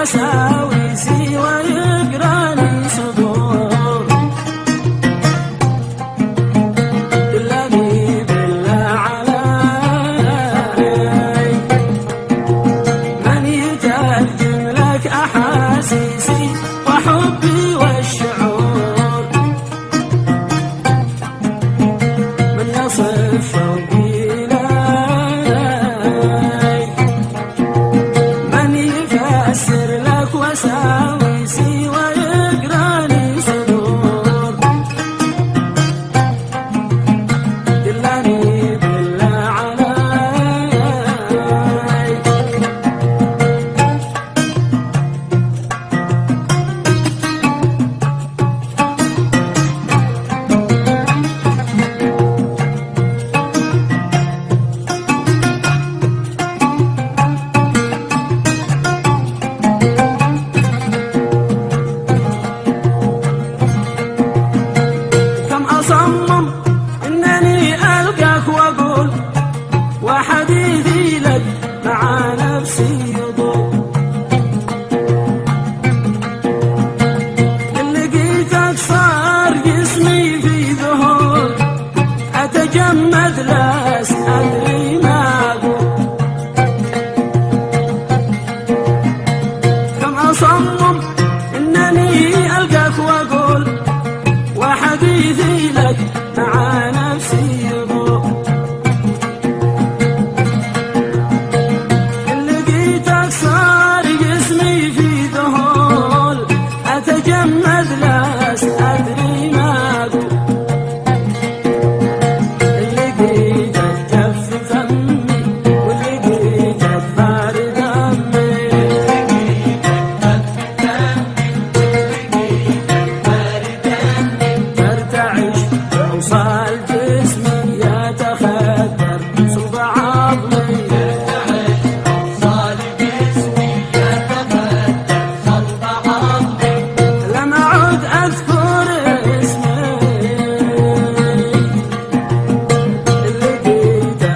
وساويسي ويقراني صدور. دلني بالله علي من يترجم لك أحاسيسي وحبي والشعور، من يصف شوقي وساويسي ويقراني صدور. دلني بالله علي أصمم إنني ألقاك وأقول وحديثي لك مع نفسي يضول. إن لقيتك صار جسمي في ذهول، أتجمد لا أدري ما أقول. كم أصمم إنني ألقاك وأقول وحديثي لك مع نفسي يضوء. إن لقيتك صار جسمي في ذهول، أتجمد لا أدري ما أقول. إن لقيتك جف فمي ولقيتك بارد دمي، أوصال جسمي يتخدر صلب عظمي، أوصال جسمي يتخدر صلب عظمي. لم أعد أذكر اسمي اللي لقيتك.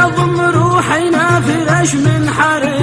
يضم روحنا فرش من حرم